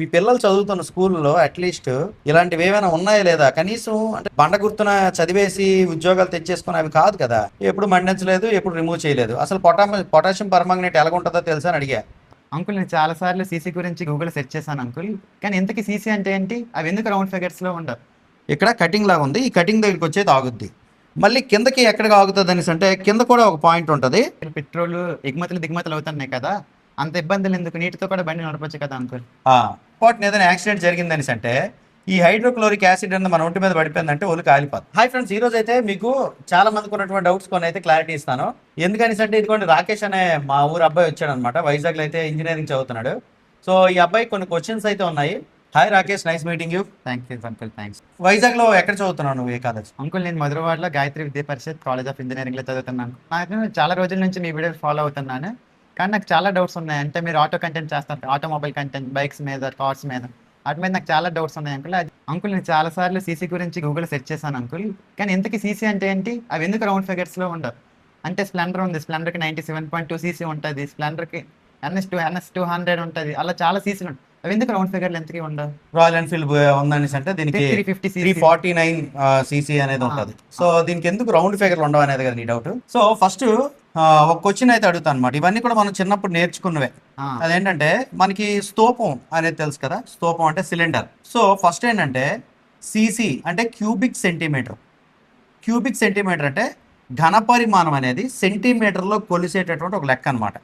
మీ పిల్లలు చదువుతున్న స్కూల్లో అట్లీస్ట్ ఇలాంటివి ఏమైనా ఉన్నాయా లేదా? కనీసం అంటే బండ గుర్తున చదివేసి ఉద్యోగాలు తెచ్చేసుకుని అవి కాదు కదా. ఎప్పుడు మండించలేదు, ఎప్పుడు రిమూవ్ చేయలేదు. అసలు పొటాషియం పర్మాంగనేట్ ఎలాగుంటుందో తెలుసా అని అడిగా. అంకుల్ నేను చాలా సార్లు సీసీ గురించి గూగుల్ సెర్చ్ చేశాను అంకుల్. కానీ ఇంతకీ సీసీ అంటే ఏంటి? అవి ఎందుకు రౌండ్ ఫిగర్స్లో ఉండవు? ఇక్కడ కటింగ్ లాగా ఉంది. ఈ కటింగ్ దగ్గరికి వచ్చేది ఆగుద్ది. మళ్ళీ కిందకి ఎక్కడికి ఆగుతుంది అనేసి అంటే కింద కూడా ఒక పాయింట్ ఉంటుంది. పెట్రోల్ ఎగుమతులు దిగుమతులు అవుతున్నాయి కదా, అంత ఇబ్బందులు ఎందుకు? నీటితో కూడా బండి నడపచ్చు కదా అంకుల్. వాటిని ఏదైనా యాక్సిడెంట్ జరిగిందనేసి అంటే ఈ హైడ్రోక్లోరిక్ యాసిడ్ అనేది మన ఒంటి మీద పడిపోయిందంటే ఒళ్ళు కాలిపోతుంది. హాయ్ ఫ్రెండ్స్, ఈ రోజు అయితే మీకు చాలా మందికి ఉన్నటువంటి డౌట్స్ కొన్ని అయితే క్లారిటీ ఇస్తాను. ఎందుకనేసి అంటే ఇదిగోండి, రాకేష్ అనే మా ఊరు అబ్బాయి వచ్చాడు అనమాట. వైజాగ్లో అయితే ఇంజనీరింగ్ చదువుతున్నాడు. సో ఈ అబ్బాయి కొన్ని క్వశ్చన్స్ అయితే ఉన్నాయి. Hi Rakesh, nice meeting you. Thank you uncle, thanks. వైజాగ్లో ఎక్కడ చదువుతున్నావు నువ్వు? ఏ కాలేజ్? అంకుల్ నేను మధురవాడలో గాయత్రి విద్యా పరిషత్ కాలేజ్ ఆఫ్ ఇంజనీరింగ్లో చదువుతున్నాను. నాకు చాలా రోజుల నుంచి మీ వీడియో ఫాలో అవుతున్నాను, కానీ నాకు చాలా డౌట్స్ ఉన్నాయి. అంటే మీరు ఆటో కంటెంట్ చేస్తారు, ఆటోమొబైల్ కంటెంట్, బైక్స్ మీద, కార్స్ మీద, వాటి మీద నాకు చాలా డౌట్స్ ఉన్నాయి అంకుల్. అంకుల్ నేను చాలా సార్లు సీసీ గురించి గూగుల్ సెర్చ్ చేశాను అంకుల్. కానీ ఇంతకీ సీసీ అంటే ఏంటి? అవి ఎందుకు రౌండ్ ఫిగర్స్లో ఉండవు? అంటే స్ప్లెండర్ ఉంది, స్ప్లెండర్కి 97.2 సీసీ ఉంటుంది, స్ప్లెండర్కి NS200 ఉంటుంది, అలా చాలా సీసీలు ఉంటాయి. అవి ఎందుకు రౌండ్ ఫిగర్లు ఎందుకు ఉండవు? రాయల్ ఎన్ఫీల్డ్ ఉందనేసి అంటే దీనికి 349 సీసీ అనేది ఉంటుంది. సో దీనికి ఎందుకు రౌండ్ ఫిగర్లు ఉండవు అనేది కదా నీ డౌట్. సో ఫస్ట్ ఒక క్వశ్చన్ అయితే అడుగుతాను అనమాట. ఇవన్నీ కూడా మనం చిన్నప్పుడు నేర్చుకున్నవే. అదేంటంటే మనకి స్తూపం అనేది తెలుసు కదా. స్తూపం అంటే సిలిండర్. సో ఫస్ట్ ఏంటంటే సీసీ అంటే క్యూబిక్ సెంటీమీటర్. క్యూబిక్ సెంటీమీటర్ అంటే ఘనపరిమాణం అనేది సెంటీమీటర్లో కొలిసేటటువంటి ఒక లెక్క అనమాట.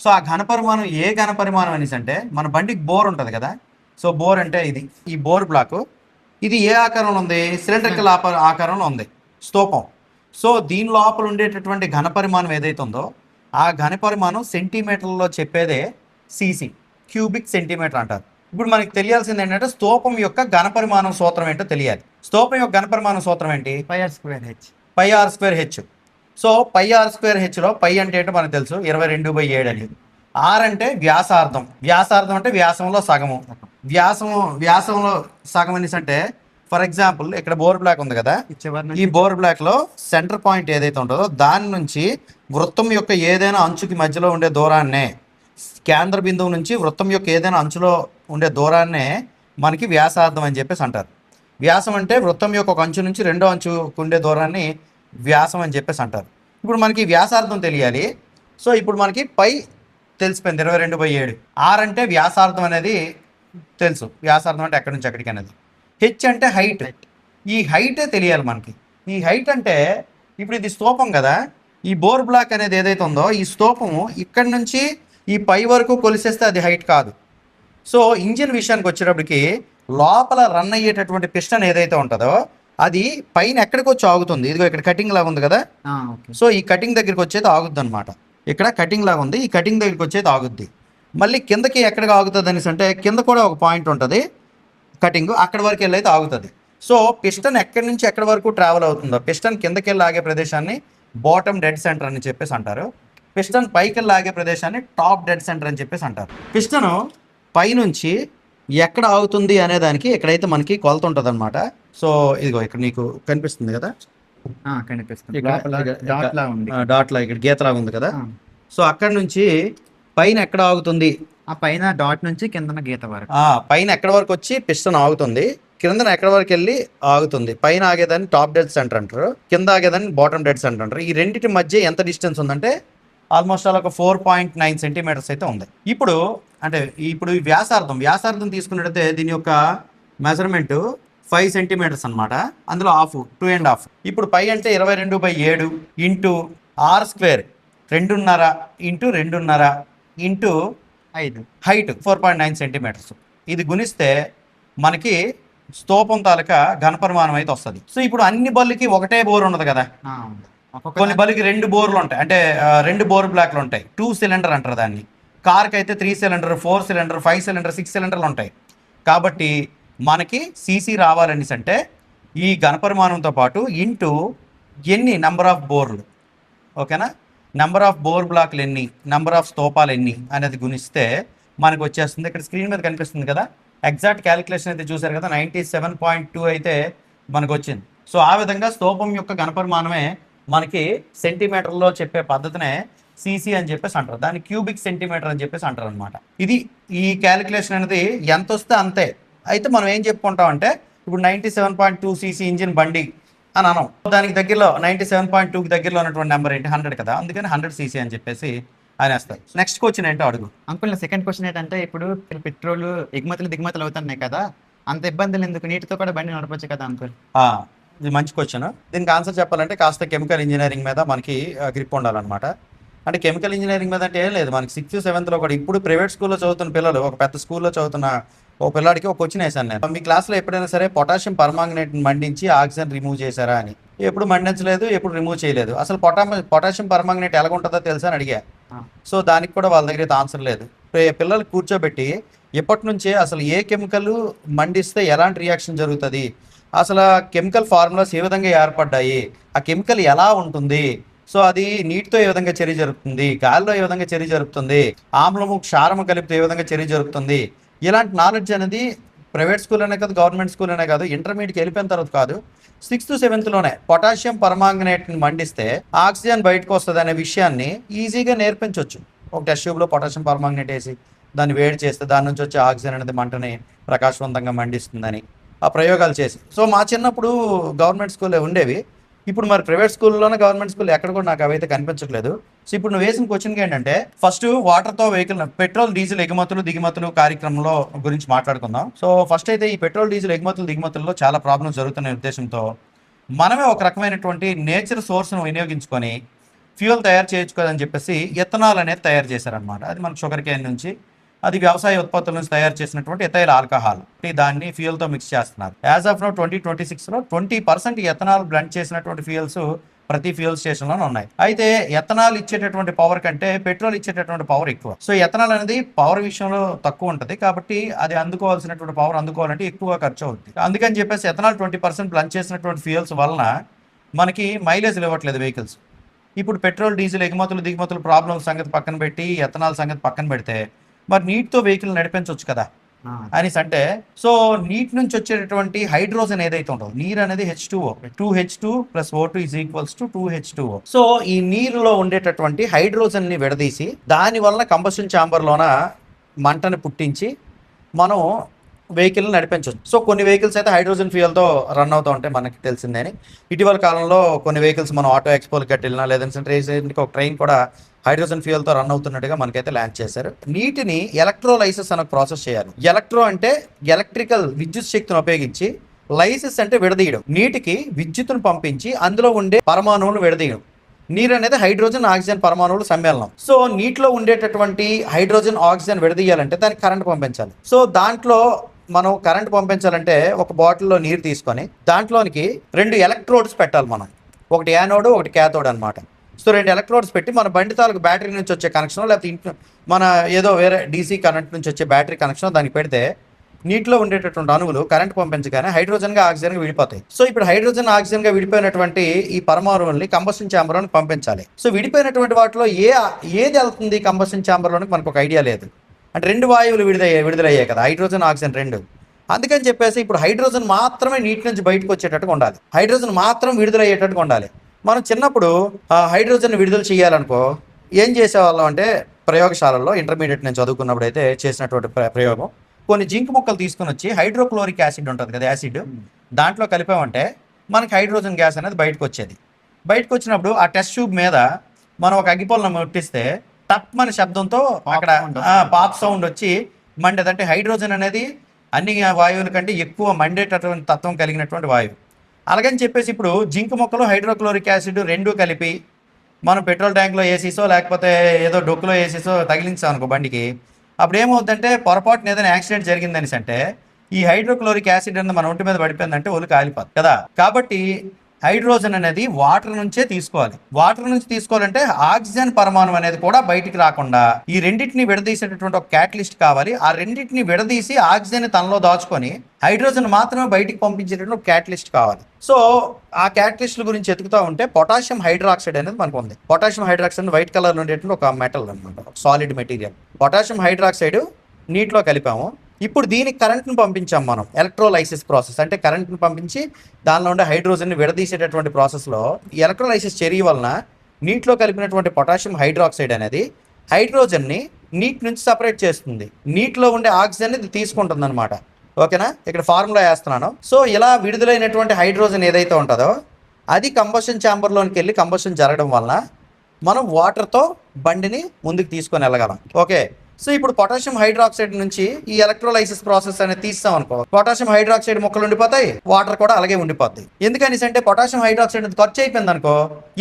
సో ఆ ఘనపరిమాణం ఏ ఘనపరిమాణం అనేసి అంటే మన బండికి బోర్ ఉంటుంది కదా. సో బోర్ అంటే ఇది, ఈ బోర్ బ్లాక్ ఇది ఏ ఆకారంలో ఉంది? సిలిండ్రికల్ ఆకారంలో ఉంది స్తూపం. సో దీని లోపల ఉండేటటువంటి ఘనపరిమాణం ఏదైతే ఉందో ఆ ఘనపరిమాణం సెంటీమీటర్లో చెప్పేదే సీసీ, క్యూబిక్ సెంటీమీటర్ అంటారు. ఇప్పుడు మనకి తెలియాల్సింది ఏంటంటే స్తూపం యొక్క ఘనపరిమాణం సూత్రం ఏంటో తెలియాలి. స్తూపం యొక్క ఘనపరిమాణం సూత్రం ఏంటి? πr²h. πr²h. సో πr²hలో పై అంటే ఏంటో మనకు తెలుసు, 22/7 అని. ఆర్ అంటే వ్యాసార్థం. వ్యాసార్థం అంటే వ్యాసంలో సగము. వ్యాసంలో సగం అనేసి అంటే ఫర్ ఎగ్జాంపుల్ ఇక్కడ బోర్ బ్లాక్ ఉంది కదా. ఈ బోర్ బ్లాక్ లో సెంటర్ పాయింట్ ఏదైతే ఉంటుందో దాని నుంచి వృత్తం యొక్క ఏదైనా అంచుకి మధ్యలో ఉండే దూరాన్నే, కేంద్ర బిందువు నుంచి వృత్తం యొక్క ఏదైనా అంచులో ఉండే దూరాన్నే మనకి వ్యాసార్థం అని చెప్పేసి అంటారు. వ్యాసం అంటే వృత్తం యొక్క ఒక అంచు నుంచి రెండో అంచుకు ఉండే దూరాన్ని వ్యాసం అని చెప్పేసి అంటారు. ఇప్పుడు మనకి వ్యాసార్థం తెలియాలి. సో ఇప్పుడు మనకి పై తెలిసిపోయింది 22/7. ఆర్ అంటే వ్యాసార్థం అనేది తెలుసు, వ్యాసార్థం అంటే ఎక్కడి నుంచి ఎక్కడికి అనేది. హెచ్ అంటే హైట్. ఈ హైటే తెలియాలి మనకి. ఈ హైట్ అంటే ఇప్పుడు ఇది స్తూపం కదా, ఈ బోర్ బ్లాక్ అనేది ఏదైతే ఉందో ఈ స్తూపము ఇక్కడి నుంచి ఈ పై వరకు కొలిసేస్తే అది హైట్ కాదు. సో ఇంజిన్ విషయానికి వచ్చేటప్పటికి లోపల రన్ అయ్యేటటువంటి పిస్టన్ ఏదైతే ఉంటుందో అది పైన ఎక్కడికి వచ్చి ఆగుతుంది. ఇదిగో ఇక్కడ కటింగ్ లాగా ఉంది కదా. సో ఈ కటింగ్ దగ్గరికి వచ్చేది ఆగుద్ది అనమాట. ఇక్కడ కటింగ్ లాగా ఉంది, ఈ కటింగ్ దగ్గరికి వచ్చేది ఆగుద్ది. మళ్ళీ కిందకి ఎక్కడికి ఆగుతుంది అనేసి అంటే కింద కూడా ఒక పాయింట్ ఉంటుంది కటింగ్, అక్కడి వరకు వెళ్ళి అయితే ఆగుతుంది. సో పిస్టన్ ఎక్కడి నుంచి ఎక్కడి వరకు ట్రావెల్ అవుతుందో, పిస్టన్ కిందకి వెళ్ళి ఆగే ప్రదేశాన్ని బాటమ్ డెడ్ సెంటర్ అని చెప్పేసి అంటారు. పిస్టన్ పైకి వెళ్ళి ఆగే ప్రదేశాన్ని టాప్ డెడ్ సెంటర్ అని చెప్పేసి అంటారు. పిస్టన్ పైనుంచి ఎక్కడ ఆగుతుంది అనే దానికి ఇక్కడైతే మనకి కొలత ఉంటుంది అనమాట. సో ఇదిగో ఇక్కడ నీకు కనిపిస్తుంది కదా, డాట్ లా ఇక్కడ గీతలాగా ఉంది కదా. సో అక్కడ నుంచి పైన ఎక్కడ ఆగుతుంది, ఆ పైన డాట్ నుంచి కింద గీత వరకు, పైన ఎక్కడ వరకు వచ్చి పిస్టన్ ఆగుతుంది, కింద ఎక్కడ వరకు వెళ్ళి ఆగుతుంది. పైన ఆగేదాన్ని టాప్ డెడ్ సెంటర్ అంటారు, కింద ఆగేదాన్ని బాటమ్ డెడ్ సెంటర్ అంటారు. ఈ రెండింటి మధ్య ఎంత డిస్టెన్స్ ఉందంటే ఆల్మోస్ట్ అలా ఒక 4.9 సెంటీమీటర్స్ అయితే ఉంది. ఇప్పుడు ఈ వ్యాసార్థం తీసుకున్నట్టయితే దీని యొక్క మెజర్మెంట్ 5 సెంటీమీటర్స్ అనమాట. అందులో 2.5. ఇప్పుడు పై అంటే 22/7 into r² 2.5 into 2.5 into 5 height 4.9 centimetres. ఇది గుణిస్తే మనకి స్తూపం తాలూకా ఘనపరిమాణం అయితే వస్తుంది. సో ఇప్పుడు అన్ని బళ్ళకి ఒకటే బోర్ ఉండదు కదా. కొన్ని బళ్ళకి 2 బోర్లు ఉంటాయి, అంటే 2 బోర్ బ్లాక్లు ఉంటాయి. 2 సిలిండర్ అంటారు దాన్ని. కార్కి అయితే 3 సిలిండర్, 4 సిలిండర్, 5 సిలిండర్, 6 సిలిండర్లు ఉంటాయి. కాబట్టి మనకి సీసీ రావాలనేసి అంటే ఈ ఘనపరిమాణంతో పాటు ఇంటూ ఎన్ని నెంబర్ ఆఫ్ బోర్లు, ఓకేనా, నెంబర్ ఆఫ్ బోర్ బ్లాక్లు ఎన్ని, నెంబర్ ఆఫ్ స్తూపాలు ఎన్ని అనేది గుణిస్తే మనకు వచ్చేస్తుంది. ఇక్కడ స్క్రీన్ మీద కనిపిస్తుంది కదా, ఎగ్జాక్ట్ క్యాలిక్యులేషన్ అయితే చూసారు కదా, 97.2 అయితే మనకు వచ్చింది. సో ఆ విధంగా స్తూపం యొక్క ఘనపరిమాణమే మనకి సెంటీమీటర్లో చెప్పే పద్ధతినే సీసీ అని చెప్పేసి అంటారు, దాన్ని క్యూబిక్ సెంటీమీటర్ అని చెప్పేసి అంటారు అనమాట. ఇది ఈ క్యాలిక్యులేషన్ అనేది ఎంత వస్తే అంతే. అయితే మనం ఏం చెప్పుకుంటాం అంటే ఇప్పుడు 97.2 సీసీ ఇంజిన్ బండి అని అనం, దానికి దగ్గరలో 97.2కి దగ్గరలో ఉన్నటువంటి నెంబర్ ఏంటి 100 కదా, అందుకని 100 సీసీ అని చెప్పేసి అనేస్తారు. నెక్స్ట్ క్వశ్చన్ ఏంటో అడుగు. అంకుల్ సెకండ్ క్వశ్చన్ ఏంటంటే ఇప్పుడు పెట్రోల్ ఎగుమతులు దిగుమతులు అవుతున్నాయి కదా, అంత ఇబ్బందులు ఎందుకు, నీటితో కూడా బండి నడపచ్చు కదా అంకుల్? ఇది మంచి క్వశ్చన్. దీనికి ఆన్సర్ చెప్పాలంటే కాస్త కెమికల్ ఇంజనీరింగ్ మీద మనకి గ్రిప్ ఉండాలన్నమాట. అంటే కెమికల్ ఇంజనీరింగ్ మీద అంటే ఏం లేదు, మనకి 6th 7th కూడా ఇప్పుడు ప్రైవేట్ స్కూల్లో చదువుతున్న పిల్లలు, ఒక పెద్ద స్కూల్లో చదువుతున్న ఓ పిల్లాడికి ఒక క్వశ్చన్ వేసాను నేను, మీ క్లాస్లో ఎప్పుడైనా సరే పొటాషియం పర్మాంగనేట్ మండించి ఆక్సిజన్ రిమూవ్ చేశారా అని. ఎప్పుడు మండించలేదు, ఎప్పుడు రిమూవ్ చేయలేదు. అసలు పొటాషియం పర్మాంగనేట్ ఎలా ఉంటుందో తెలుసా అని అడిగా. సో దానికి కూడా వాళ్ళ దగ్గర ఆన్సర్ లేదు. పిల్లలు కూర్చోబెట్టి ఎప్పటి నుంచే అసలు ఏ కెమికల్ మండిస్తే ఎలాంటి రియాక్షన్ జరుగుతుంది, అసలు కెమికల్ ఫార్ములాస్ ఏ విధంగా ఏర్పడ్డాయి, ఆ కెమికల్ ఎలా ఉంటుంది, సో అది నీటితో ఏ విధంగా చర్య జరుపుతుంది, గాలిలో ఏ విధంగా చర్య జరుపుతుంది, ఆమ్లము క్షారము కలిపితే ఏ విధంగా చర్య జరుపుతుంది, ఇలాంటి నాలెడ్జ్ అనేది ప్రైవేట్ స్కూల్ అనే కాదు, గవర్నమెంట్ స్కూల్ అనే కాదు, ఇంటర్మీడియట్కి వెళ్ళిపోయిన తర్వాత కాదు, 6th 7thలోనే పొటాషియం పర్మాంగనేట్ని మండిస్తే ఆక్సిజన్ బయటకు వస్తుంది అనే విషయాన్ని ఈజీగా నేర్పించవచ్చు. ఒక టెస్ట్ ట్యూబ్లో పొటాషియం పర్మాంగనేట్ వేసి దాన్ని వేడి చేస్తే దాని నుంచి వచ్చే ఆక్సిజన్ అనేది మంటని ప్రకాశవంతంగా మండిస్తుందని ఆ ప్రయోగాలు చేసి. సో మా చిన్నప్పుడు గవర్నమెంట్ స్కూల్లో ఉండేవి, ఇప్పుడు మరి ప్రైవేట్ స్కూల్లోనే గవర్నమెంట్ స్కూల్ ఎక్కడ కూడా నాకు అవైతే కనిపించట్లేదు. సో ఇప్పుడు నువ్వు వేసిన క్వశ్చన్ ఏంటంటే ఫస్ట్ వాటర్తో వెహికల్ పెట్రోల్ డీజిల్ ఎగుమతులు దిగుమతులు కార్యక్రమంలో గురించి మాట్లాడుకుందాం. సో ఫస్ట్ అయితే ఈ పెట్రోల్ డీజిల్ ఎగుమతులు దిగుమతుల్లో చాలా ప్రాబ్లమ్స్ జరుగుతున్న ఉద్దేశంతో మనమే ఒక రకమైనటువంటి నేచర్ సోర్స్ను వినియోగించుకొని ఫ్యూయల్ తయారు చేయించుకోదని చెప్పేసి ఎథనాల్ అనేది తయారు చేశారనమాట. అది మన షుగర్ కేన్ నుంచి, అది వ్యవసాయ ఉత్పత్తుల నుంచి తయారు చేసినటువంటి ఎథైల్ ఆల్కహాల్, దాన్ని ఫ్యూయల్తో మిక్స్ చేస్తున్నారు. యాజ్ ఆఫ్ నో 2026లో 20% ఎథనాల్ బ్లెండ్ చేసినటువంటి ఫ్యూయల్స్ ప్రతి ఫ్యూయల్ స్టేషన్లోనే ఉన్నాయి. అయితే ఎథనాల్ ఇచ్చేటటువంటి పవర్ కంటే పెట్రోల్ ఇచ్చేటటువంటి పవర్ ఎక్కువ. సో ఎథనాల్ అనేది పవర్ విషయంలో తక్కువ ఉంటుంది, కాబట్టి అది అందుకోవాల్సినటువంటి పవర్ అందుకోవాలంటే ఎక్కువ ఖర్చు అవుతుంది. అందుకని చెప్పేసి ఎథనాల్ 20% బ్లెండ్ చేసినటువంటి ఫ్యూయల్స్ వలన మనకి మైలేజ్ ఇవ్వట్లేదు వెహికల్స్. ఇప్పుడు పెట్రోల్ డీజిల్ ఎగుమతులు దిగుమతులు ప్రాబ్లం సంగతి పక్కన పెట్టి ఎథనాల్ సంగతి పక్కన పెడితే మరి నీటితో వెహికల్ నడిపించవచ్చు కదా అనేసి అంటే, సో నీటి నుంచి వచ్చేటటువంటి హైడ్రోజన్ ఏదైతే ఉంటుందో, నీరు అనేది H2O, 2H2 + O2 = 2H2O. So ఈ నీరులో ఉండేటటువంటి హైడ్రోజన్ ని విడదీసి దాని వలన కంబషన్ ఛాంబర్లోన మంటని పుట్టించి మనం వెహికల్ నడిపించవచ్చు. సో కొన్ని వెహికల్స్ అయితే హైడ్రోజన్ ఫ్యూయల్తో రన్ అవుతూ ఉంటాయి, మనకి తెలిసిందని. ఇటీవల కాలంలో కొన్ని వెహికల్స్ మనం ఆటో ఎక్స్పోకి కట్టినా లేదంటే రీసెంట్గా ఒక ట్రైన్ కూడా హైడ్రోజన్ ఫ్యూయల్తో రన్ అవుతున్నట్టుగా మనకైతే లాంచ్ చేశారు. నీటిని ఎలక్ట్రోలైసిస్ అనే ప్రాసెస్ చేయాలి. ఎలక్ట్రో అంటే ఎలక్ట్రికల్ విద్యుత్ శక్తిని ఉపయోగించి, లైసిస్ అంటే విడదీయడం, నీటికి విద్యుత్తును పంపించి అందులో ఉండే పరమాణువులు విడదీయడం. నీరు అనేది హైడ్రోజన్ ఆక్సిజన్ పరమాణువులు సమ్మేళనం. సో నీటిలో ఉండేటటువంటి హైడ్రోజన్ ఆక్సిజన్ విడదీయాలంటే దానికి కరెంట్ పంపించాలి. సో దాంట్లో మనం కరెంట్ పంపించాలంటే ఒక బాటిల్లో నీరు తీసుకొని దాంట్లోనికి 2 ఎలక్ట్రోడ్స్ పెట్టాలి మనం, ఒకటి యానోడ్ ఒకటి క్యాథోడ్ అనమాట. సో 2 ఎలక్ట్రోడ్స్ పెట్టి మన బండి తాలూకు బ్యాటరీ నుంచి వచ్చే కనెక్షన్ లేకపోతే ఇంట్లో మన ఏదో వేరే డీసీ కరెంట్ నుంచి వచ్చే బ్యాటరీ కనెక్షన్ దానికి పెడితే నీటిలో ఉండేటటువంటి అణువులు కరెంట్ పంపించగానే హైడ్రోజన్గా ఆక్సిజన్గా విడిపోతాయి. సో ఇప్పుడు హైడ్రోజన్ ఆక్సిజన్గా విడిపోయినటువంటి ఈ పరమాణువుల్ని కంబషన్ ఛాంబర్లోకి పంపించాలి. సో విడిపోయినటువంటి వాటిలో ఏది వెళ్తుంది కంబషన్ ఛాంబర్లోనికి మనకు ఒక ఐడియా లేదు. అంటే 2 వాయువులు విడుదలయ్యాయి కదా, హైడ్రోజన్ ఆక్సిజన్ 2. అందుకని చెప్పేసి ఇప్పుడు హైడ్రోజన్ మాత్రమే నీటి నుంచి బయటకు వచ్చేటట్టుగా ఉండాలి, హైడ్రోజన్ మాత్రం విడుదలయ్యేటట్టుగా ఉండాలి. మనం చిన్నప్పుడు హైడ్రోజన్ విడుదల చేయాలనుకో ఏం చేసేవాళ్ళం అంటే ప్రయోగశాలల్లో ఇంటర్మీడియట్ నేను చదువుకున్నప్పుడు అయితే చేసినటువంటి ప్రయోగం, కొన్ని జింక్ ముక్కలు తీసుకుని వచ్చి హైడ్రోక్లోరిక్ యాసిడ్ ఉంటుంది కదా, యాసిడ్ దాంట్లో కలిపామంటే మనకి హైడ్రోజన్ గ్యాస్ అనేది బయటకు వచ్చేది. బయటకు వచ్చినప్పుడు ఆ టెస్ట్ ట్యూబ్ మీద మనం ఒక అగ్గిపుల్లను ముట్టిస్తే టప్ మన శబ్దంతో అక్కడ పాప్ సౌండ్ వచ్చి మండేదంటే హైడ్రోజన్ అనేది అన్ని వాయువుల కంటే ఎక్కువ మండేటటువంటి తత్వం కలిగినటువంటి వాయువు. అలాగని చెప్పేసి ఇప్పుడు జింక్ మొక్కలు హైడ్రోక్లోరిక్ యాసిడ్ 2 కలిపి మనం పెట్రోల్ ట్యాంక్లో వేసేసో లేకపోతే ఏదో డొక్కులో వేసేసో తగిలించాం అనుకో బండికి, అప్పుడు ఏమవుతుందంటే పొరపాటున ఏదైనా యాక్సిడెంట్ జరిగిందనేసి అంటే ఈ హైడ్రోక్లోరిక్ యాసిడ్ అనేది మన ఒంటి మీద పడిపోయిందంటే ఒళ్ళు కాలిపోతుంది కదా. కాబట్టి హైడ్రోజన్ అనేది వాటర్ నుంచే తీసుకోవాలి. వాటర్ నుంచి తీసుకోవాలంటే ఆక్సిజన్ పరమాణు అనేది కూడా బయటికి రాకుండా ఈ రెండింటిని విడదీసేటటువంటి ఒక క్యాటలిస్ట్ కావాలి. ఆ రెండింటిని విడదీసి ఆక్సిజన్ తనలో దాచుకొని హైడ్రోజన్ మాత్రమే బయటికి పంపించేటటువంటి ఒక క్యాటలిస్ట్ కావాలి. సో ఆ క్యాటలిస్ట్ల గురించి ఎతుకుతా ఉంటే పొటాషియం హైడ్రాక్సైడ్ అనేది మనకు ఉంది. పొటాషియం హైడ్రాక్సైడ్ వైట్ కలర్ ఉండేటువంటి ఒక మెటల్ అనమాట, సాలిడ్ మెటీరియల్. పొటాషియం హైడ్రాక్సైడ్ నీటిలో కలిపాము. ఇప్పుడు దీనికి కరెంట్ను పంపించాం మనం, ఎలక్ట్రోలైసిస్ ప్రాసెస్ అంటే కరెంట్ను పంపించి దానిలో ఉండే హైడ్రోజన్ని విడదీసేటటువంటి ప్రాసెస్లో ఈ ఎలక్ట్రోలైసిస్ చర్య వలన నీటిలో కలిపినటువంటి పొటాషియం హైడ్రాక్సైడ్ అనేది హైడ్రోజన్ని నీటి నుంచి సపరేట్ చేస్తుంది. నీటిలో ఉండే ఆక్సిజన్ ఇది తీసుకుంటుంది అనమాట. ఓకేనా, ఇక్కడ ఫార్ములా వేస్తున్నాను. సో ఇలా విడుదలైనటువంటి హైడ్రోజన్ ఏదైతే ఉంటుందో అది కంబషన్ ఛాంబర్లోనికి వెళ్ళి కంబషన్ జరగడం వలన మనం వాటర్తో బండిని ముందుకు తీసుకొని వెళ్ళగలం. ఓకే, సో ఇప్పుడు పొటాషియం హైడ్రాక్సైడ్ నుంచి ఈ ఎలక్ట్రోలైసిస్ ప్రాసెస్ అనేది తీస్తాం అనుకో, పొటాషియం హైడ్రాక్సైడ్ మొక్కలు ఉండిపోతాయి, వాటర్ కూడా అలాగే ఉండిపోద్ది. ఎందుకని అంటే పొటాషియం హైడ్రాక్సైడ్ ఖర్చు అయిపోయింది అనుకో,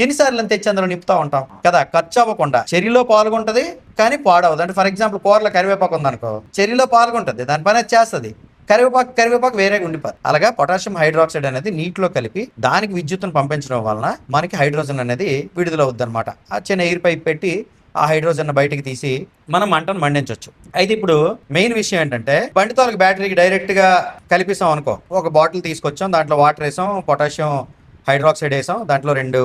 ఎన్నిసార్లు తెచ్చి అందులో నింపుతా ఉంటాం కదా. ఖర్చు అవ్వకుండా చర్యలో పాల్గొంటది కానీ పాడవదు. అంటే ఫర్ ఎగ్జాంపుల్ కూరలో కరివేపాకు ఉందనుకో, చర్యలో పాల్గొంటది, దాని పని అది చేస్తుంది, కరివేపాకు వేరేగా ఉండిపోదు. అలాగా పొటాషియం హైడ్రాక్సైడ్ అనేది నీటిలో కలిపి దానికి విద్యుత్తును పంపించడం వలన మనకి హైడ్రోజన్ అనేది విడుదలవుద్ది అనమాట. ఆ చిన్న ఎయిర్ పైప్ పెట్టి ఆ హైడ్రోజన్ బయటికి తీసి మనం మంటను మండించవచ్చు. అయితే ఇప్పుడు మెయిన్ విషయం ఏంటంటే బండి తాలూకు బ్యాటరీకి డైరెక్ట్ గా కలిపిస్తాం అనుకో, ఒక బాటిల్ తీసుకొచ్చాం, దాంట్లో వాటర్ వేసాం, పొటాషియం హైడ్రాక్సైడ్ వేసాం, దాంట్లో 2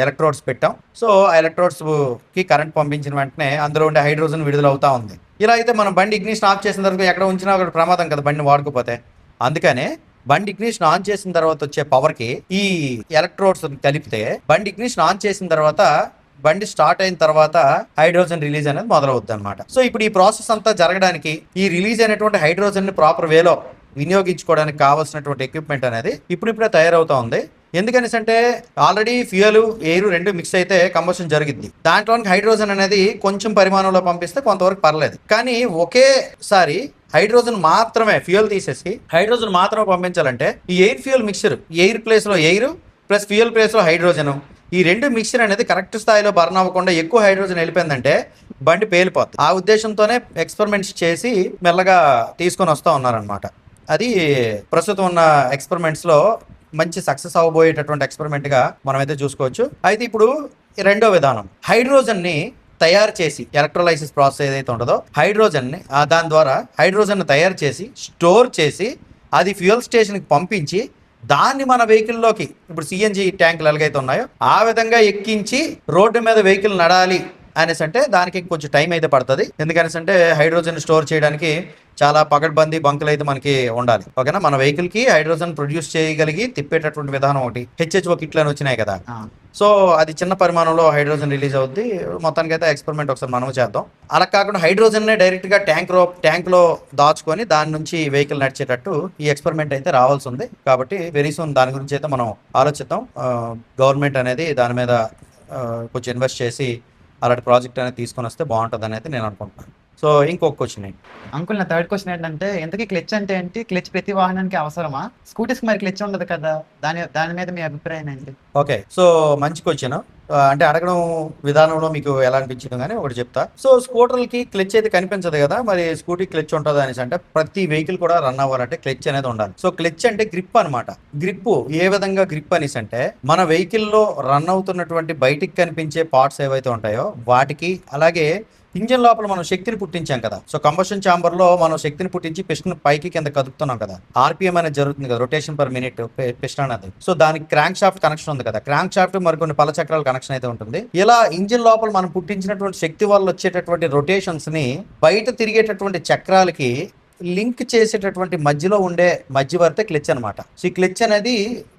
ఎలక్ట్రోడ్స్ పెట్టాం. సో ఆ ఎలక్ట్రోడ్స్ కి కరెంట్ పంపించిన వెంటనే అందులో ఉండే హైడ్రోజన్ విడుదల అవుతా ఉంది. ఇలా అయితే మనం బండి ఇగ్నిషన్ ఆఫ్ చేసిన తర్వాత ఎక్కడ ఉంచినా అక్కడ ప్రమాదం కదా బండిని వాడుకోపోతే. అందుకనే బండి ఇగ్నిషన్ ఆన్ చేసిన తర్వాత వచ్చే పవర్కి ఈ ఎలక్ట్రోడ్స్ కలిపితే బండి ఇగ్నిషన్ ఆన్ చేసిన తర్వాత బండి స్టార్ట్ అయిన తర్వాత హైడ్రోజన్ రిలీజ్ అనేది మొదలవుద్ది అనమాట. సో ఇప్పుడు ఈ ప్రాసెస్ అంతా జరగడానికి ఈ రిలీజ్ అయినటువంటి హైడ్రోజన్ ని ప్రాపర్ వేలో వినియోగించుకోవడానికి కావాల్సినటువంటి ఎక్విప్మెంట్ అనేది ఇప్పుడిప్పుడే తయారవుతా ఉంది. ఎందుకని అంటే ఆల్రెడీ ఫ్యూయల్ ఎయిర్ 2 మిక్స్ అయితే కంబషన్ జరిగింది. దాంట్లోనికి హైడ్రోజన్ అనేది కొంచెం పరిమాణంలో పంపిస్తే కొంతవరకు పర్లేదు. కానీ ఒకేసారి హైడ్రోజన్ మాత్రమే ఫ్యూయల్ తీసేసి హైడ్రోజన్ మాత్రమే పంపించాలంటే ఈ air fuel mixture, air place లో ఎయిర్ ప్లస్ ఫ్యూయల్ ప్లేస్ లో హైడ్రోజన్, ఈ 2 మిక్చర్ అనేది కరెక్ట్ స్థాయిలో బర్న్ అవ్వకుండా ఎక్కువ హైడ్రోజన్ వెళ్ళిపోయిందంటే బండి పేలిపోతుంది. ఆ ఉద్దేశంతోనే ఎక్స్పెరిమెంట్స్ చేసి మెల్లగా తీసుకొని వస్తూ ఉన్నారనమాట. అది ప్రస్తుతం ఉన్న ఎక్స్పెరిమెంట్స్ లో మంచి సక్సెస్ అవ్వబోయేటటువంటి ఎక్స్పెరిమెంట్ గా మనమైతే చూసుకోవచ్చు. అయితే ఇప్పుడు రెండో విధానం, హైడ్రోజన్ ని తయారు చేసి ఎలక్ట్రోలైసిస్ ప్రాసెస్ ఏదైతే ఉంటుందో హైడ్రోజన్ ని దాని ద్వారా హైడ్రోజన్ ని తయారు చేసి స్టోర్ చేసి అది ఫ్యూయల్ స్టేషన్ కి పంపించి దాన్ని మన వెహికల్లోకి ఇప్పుడు సిఎన్జి ట్యాంకులు ఎలాగైతే ఉన్నాయో ఆ విధంగా ఎక్కించి రోడ్డు మీద వెహికల్ నడాలి అనేసి అంటే దానికి కొంచెం టైం అయితే పడుతుంది. ఎందుకనేసి అంటే హైడ్రోజన్ స్టోర్ చేయడానికి చాలా పకడ్బందీ బంకులు అయితే మనకి ఉండాలి. ఓకేనా, మన వెహికల్ కి హైడ్రోజన్ ప్రొడ్యూస్ చేయగలిగి తిప్పేటటువంటి విధానం ఒకటి HHO కిట్లు అని వచ్చినాయి కదా. సో అది చిన్న పరిమాణంలో హైడ్రోజన్ రిలీజ్ అవుద్ది. మొత్తానికి అయితే ఎక్స్పెరిమెంట్ ఒకసారి మనం చేద్దాం. అలా కాకుండా హైడ్రోజన్ నే డైరెక్ట్ గా ట్యాంక్ లో దాచుకొని దాని నుంచి వెహికల్ నడిచేటట్టు ఈ ఎక్స్పెరిమెంట్ అయితే రావాల్సి ఉంది. కాబట్టి వెరీ సూన్ దాని గురించి అయితే మనం ఆలోచిద్దాం. గవర్నమెంట్ అనేది దాని మీద కొంచెం ఇన్వెస్ట్ చేసి అలాంటి ప్రాజెక్ట్ అనేది తీసుకొని వస్తే బాగుంటుంది అని అయితే నేను అనుకుంటున్నాను. సో ఇంకొక క్వశ్చన్ ఏంటి అంకుల్, నా థర్డ్ క్వశ్చన్ ఏంటంటే ఎంతకీ క్లచ్ అంటే ఏంటి? క్లచ్ ప్రతి వాహనానికి అవసరమా? స్కూటీస్కి మరి క్లచ్ ఉండదు కదా, దాని మీద మీ అభిప్రాయం ఏంటి? ఓకే, సో మంచి క్వశ్చన్. అంటే అడగడం విధానంలో మీకు ఎలా అనిపించింది కానీ ఒకటి చెప్తా. సో స్కూటర్లకి క్లచ్ అయితే కనిపించదు కదా, మరి స్కూటీ క్లచ్ ఉంటుంది అనేసి అంటే ప్రతి వెహికల్ కూడా రన్ అవ్వాలంటే క్లచ్ అనేది ఉండాలి. సో క్లచ్ అంటే గ్రిప్ అనమాట. గ్రిప్ ఏ విధంగా గ్రిప్ అనేసి అంటే మన వెహికల్లో రన్ అవుతున్నటువంటి బయటికి కనిపించే పార్ట్స్ ఏవైతే ఉంటాయో వాటికి, అలాగే ఇంజిన్ లోపల మనం శక్తిని పుట్టించాం కదా. సో కంబషన్ ఛాంబర్ లో మనం శక్తిని పుట్టించి పిస్టన్ పైకి కింద కదుపుతున్నాం కదా, ఆర్పిఎం అనేది జరుగుతుంది కదా, రొటేషన్ పర్ మినిట్ పిస్టన్ అనేది. సో దానికి క్రాంక్ షాఫ్ట్ కనెక్షన్ ఉంది కదా, క్రాంక్ షాఫ్ట్ మరికొన్ని పల చక్రాల కనెక్షన్ అయితే ఉంటుంది. ఇలా ఇంజిన్ లోపల మనం పుట్టించినటువంటి శక్తి వల్ల వచ్చేటటువంటి రొటేషన్స్ ని బయట తిరిగేటటువంటి చక్రాలకి లింక్ చేసేటటువంటి మధ్యలో ఉండే మధ్యవర్తే క్లచ్ అనమాట. సో ఈ క్లచ్ అనేది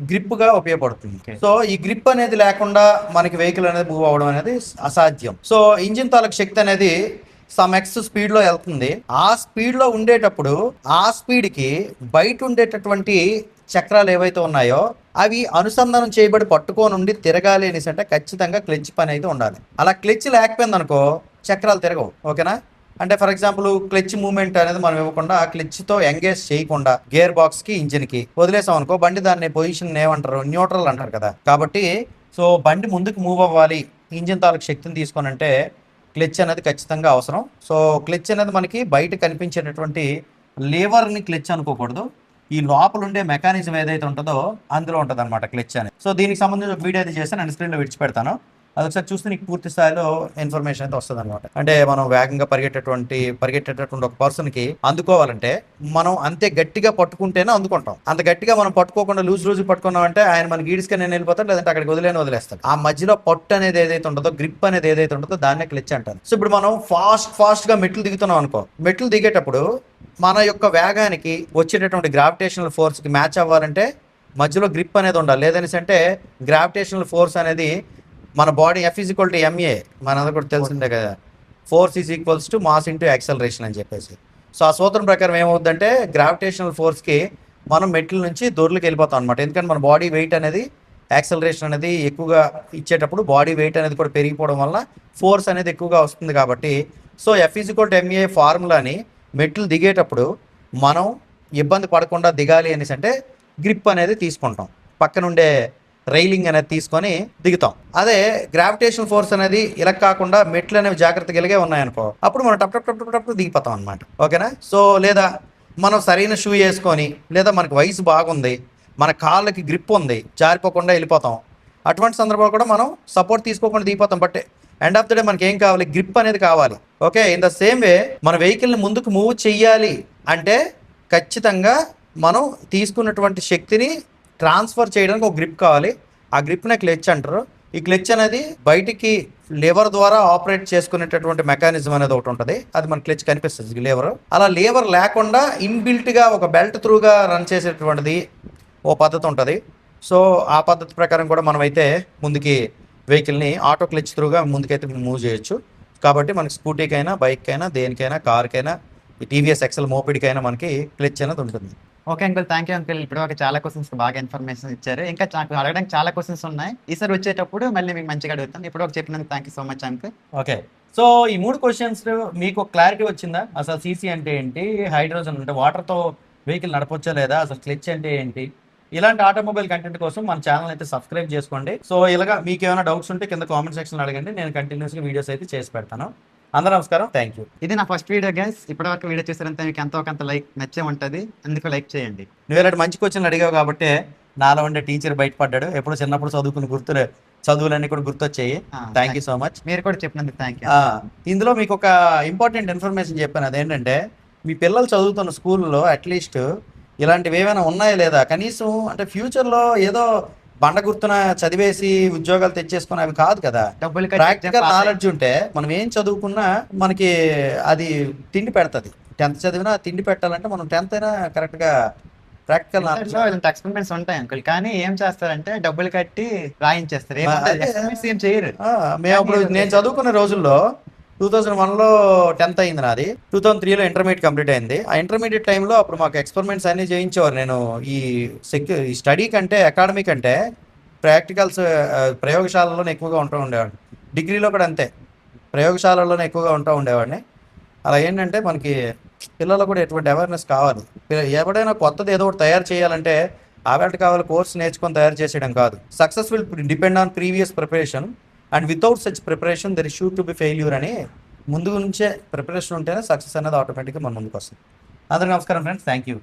గ్రిప్ గా ఉపయోగపడుతుంది. సో ఈ గ్రిప్ అనేది లేకుండా మనకి వెహికల్ అనేది మూవ్ అవ్వడం అనేది అసాధ్యం. సో ఇంజిన్ తాలూకు శక్తి అనేది సమ్ ఎక్స్ స్పీడ్ లో వెళ్తుంది. ఆ స్పీడ్ లో ఉండేటప్పుడు ఆ స్పీడ్ కి బయట ఉండేటటువంటి చక్రాలు ఏవైతే ఉన్నాయో అవి అనుసంధానం చేయబడి పట్టుకొని ఉండి తిరగాలి అనేసి అంటే ఖచ్చితంగా క్లచ్ పని అయితే ఉండాలి. అలా క్లచ్ లేకపోయింది అనుకో చక్రాలు తిరగవు. ఓకేనా, అంటే ఫర్ ఎగ్జాంపుల్ క్లచ్ మూవ్మెంట్ అనేది మనం ఇవ్వకుండా క్లచ్తో ఎంగేజ్ చేయకుండా గేర్ బాక్స్ కి ఇంజిన్ కి వదిలేసాం అనుకో బండి దాన్ని పొజిషన్ ఏమంటారు, న్యూట్రల్ అంటారు కదా. కాబట్టి సో బండి ముందుకు మూవ్ అవ్వాలి ఇంజిన్ తాలూకు శక్తిని తీసుకొని అంటే క్లచ్ అనేది ఖచ్చితంగా అవసరం. సో క్లచ్ అనేది మనకి బయట కనిపించేటటువంటి లివర్ని క్లచ్ అనుకోకూడదు, ఈ లోపల ఉండే మెకానిజం ఏదైతే ఉంటుందో అందులో ఉంటుంది అనమాట క్లచ్ అనేది. సో దీనికి సంబంధించి ఒక వీడియో అయితే చేస్తే నేను స్క్రీన్లో విడిచిపెడతాను. అదొకసారి చూస్తే నీకు పూర్తి స్థాయిలో ఇన్ఫర్మేషన్ అయితే వస్తుంది అనమాట. అంటే మనం వేగంగా పరిగెట్టేటటువంటి ఒక పర్సన్కి అందుకోవాలంటే మనం అంతే గట్టిగా పట్టుకుంటేనే అందుకుంటాం. అంత గట్టిగా మనం పట్టుకోకుండా లూజ్ పట్టుకున్నాం అంటే ఆయన మనకి ఈడ్స్గా నేను వెళ్ళిపోతాడు, లేదంటే అక్కడికి వదిలేస్తాడు. ఆ మధ్యలో పట్టు అనేది ఏదైతే ఉంటుందో, గ్రిప్ అనేది ఏదైతే ఉంటుందో దాన్నే క్లచ్ అంటారు. సో ఇప్పుడు మనం ఫాస్ట్ గా మెట్లు దిగుతున్నాం అనుకో, మెట్లు దిగేటప్పుడు మన యొక్క వేగానికి వచ్చేటటువంటి గ్రావిటేషనల్ ఫోర్స్ కి మ్యాచ్ అవ్వాలంటే మధ్యలో గ్రిప్ అనేది ఉండాలి. లేదనేసి అంటే గ్రావిటేషనల్ ఫోర్స్ అనేది మన body F is equal to MA మనందరూ కూడా తెలిసిందే కదా, force is equals to mass into acceleration అని చెప్పేసి. సో ఆ సూత్రం ప్రకారం ఏమవుతుందంటే గ్రావిటేషనల్ ఫోర్స్కి మనం మెట్ల నుంచి దొర్లకు వెళ్ళిపోతాం అనమాట. ఎందుకంటే మన బాడీ వెయిట్ అనేది యాక్సలరేషన్ అనేది ఎక్కువగా ఇచ్చేటప్పుడు బాడీ వెయిట్ అనేది కూడా పెరిగిపోవడం వల్ల ఫోర్స్ అనేది ఎక్కువగా వస్తుంది కాబట్టి, so F is equal to MA ఫార్ములాని మెట్లు దిగేటప్పుడు మనం ఇబ్బంది పడకుండా దిగాలి అనేసి అంటే గ్రిప్ అనేది తీసుకుంటాం, పక్కనుండే రైలింగ్ అనేది తీసుకొని దిగుతాం. అదే గ్రావిటేషన్ ఫోర్స్ అనేది ఇలా కాకుండా మెట్లు అనేవి జాగ్రత్తగా ఇలాగే ఉన్నాయనుకో, అప్పుడు మనం టప్ టప్ టప్ టప్ టప్ దిగిపోతాం అనమాట. ఓకేనా? సో లేదా మనం సరైన షూ వేసుకొని, లేదా మనకి వయసు బాగుంది, మన కాళ్ళకి గ్రిప్ ఉంది, జారిపోకుండా వెళ్ళిపోతాం. అటువంటి సందర్భాలు కూడా మనం సపోర్ట్ తీసుకోకుండా దిగిపోతాం. But end of the day మనకి ఏం కావాలి? గ్రిప్ అనేది కావాలి. Okay, in the same way మన వెహికల్ని ముందుకు మూవ్ చెయ్యాలి అంటే ఖచ్చితంగా మనం తీసుకున్నటువంటి శక్తిని ట్రాన్స్ఫర్ చేయడానికి ఒక గ్రిప్ కావాలి. ఆ గ్రిప్నే క్లచ్ అంటారు. ఈ క్లచ్ అనేది బయటికి లేవర్ ద్వారా ఆపరేట్ చేసుకునేటటువంటి మెకానిజం అనేది ఒకటి ఉంటుంది, అది మన క్లచ్ కనిపిస్తుంది లేవర్. అలా లేవర్ లేకుండా ఇన్బిల్ట్గా ఒక బెల్ట్ త్రూగా రన్ చేసేటువంటిది ఓ పద్ధతి ఉంటుంది. సో ఆ పద్ధతి ప్రకారం కూడా మనమైతే ముందుకి వెహికల్ని ఆటో క్లచ్ త్రూగా ముందుకైతే మూవ్ చేయొచ్చు. కాబట్టి మనకి స్కూటీకైనా, బైక్కైనా, దేనికైనా, కార్కైనా, ఈ టీవీఎస్ ఎక్సెల్ మోపిడికైనా మనకి క్లచ్ అనేది ఉంటుంది. Okay uncle, thank you uncle. ఇప్పుడు ఒక చాలా క్వశ్చన్స్ బాగా ఇన్ఫర్మేషన్ ఇచ్చారు. ఇంకా నాకు అడగడానికి చాలా క్వశ్చన్స్ ఉన్నాయి. ఈసారి వచ్చేటప్పుడు మళ్ళీ మీకు మంచిగా అడుగుతాను. ఇప్పుడు ఒక చెప్పినందుకు thank you so much uncle. Okay, so ఈ 3 క్వశ్చన్స్ మీకు క్లారిటీ వచ్చిందా? అసలు సీసీ అంటే ఏంటి, హైడ్రోజన్ అంటే వాటర్తో వెహికల్ నడపొచ్చా లేదా, అసలు క్లచ్ అంటే ఏంటి, ఇలాంటి ఆటోమొబైల్ కంటెంట్ కోసం మన ఛానల్ అయితే సబ్స్క్రైబ్ చేసుకోండి. సో ఇలాగా మీకు ఏమైనా డౌట్స్ ఉంటే కింద కామెంట్ సెక్షన్ అడగండి, నేను కంటిన్యూస్గా వీడియోస్ అయితే చేసి పెడతాను. అందరూ నమస్కారం, థ్యాంక్ యూ. ఇది నా ఫస్ట్ వీడియో గైస్. ఇప్పటివరకు వీడియో చూసారంటే మీకు ఎంతో కొంత లైక్ నచ్చే ఉంటుంది, అందుకు లైక్ చేయండి. నువ్వు ఇలాంటి మంచి క్వశ్చన్లు అడిగావు కాబట్టి నాలో ఉండే టీచర్ బయటపడ్డాడు. ఎప్పుడు చిన్నప్పుడు చదువుకుని చదువులన్నీ కూడా గుర్తొచ్చాయి. Thank you so much. మీరు కూడా చెప్పినందుకు థ్యాంక్ యూ. ఇందులో మీకు ఒక ఇంపార్టెంట్ ఇన్ఫర్మేషన్ చెప్పాను, అదేంటంటే మీ పిల్లలు చదువుతున్న స్కూల్లో అట్లీస్ట్ ఇలాంటివి ఏమైనా ఉన్నాయా లేదా, కనీసం అంటే ఫ్యూచర్లో ఏదో బండ గుర్తున చదివేసి ఉద్యోగాలు తెచ్చేసుకుని అవి కాదు కదా. డబ్బులు ప్రాక్టికల్ నాలెడ్జ్ ఉంటే మనం ఏం చదువుకున్నా మనకి అది తిండి పెడుతుంది. 10th చదివినా తిండి పెట్టాలంటే మనం 10th అయినా కరెక్ట్గా ప్రాక్టికల్ నాలెడ్జ్ ఎక్స్పెరిమెంట్స్ ఉంటాయి అంకుల్, కానీ ఏం చేస్తారంటే డబ్బులు కట్టి రాయించేస్తారు, ఏం చేయరు. మేము అప్పుడు నేను చదువుకున్న రోజుల్లో 2001లో 10th అయింది నాది, 2003లో ఇంటర్మీడియట్ కంప్లీట్ అయింది. ఆ ఇంటర్మీడియట్ టైంలో అప్పుడు మాకు ఎక్స్పెరిమెంట్స్ అన్నీ చేయించేవారు. నేను ఈ స్టడీ కంటే అకాడమీ కంటే ప్రాక్టికల్స్ ప్రయోగశాలలోనే ఎక్కువగా ఉంటూ ఉండేవాడిని. డిగ్రీలో కూడా అంతే, ప్రయోగశాలలోనే ఎక్కువగా ఉంటూ ఉండేవాడిని. అలా ఏంటంటే మనకి పిల్లలు కూడా ఎటువంటి అవేర్నెస్ కావాలి. ఎవడైనా కొత్తది ఏదో ఒకటి తయారు చేయాలంటే ఆవేట కావాలి కోర్స్ నేర్చుకొని తయారు చేసేయడం కాదు. Success will depend on previous preparation and without such preparation there is sure to be failure అని ముందు నుంచే ప్రిపరేషన్ ఉంటేనే సక్సెస్ అనేది ఆటోమేటిక్గా మన ముందుకు వస్తుంది. అందరికీ నమస్కారం ఫ్రెండ్స్, థ్యాంక్ యూ.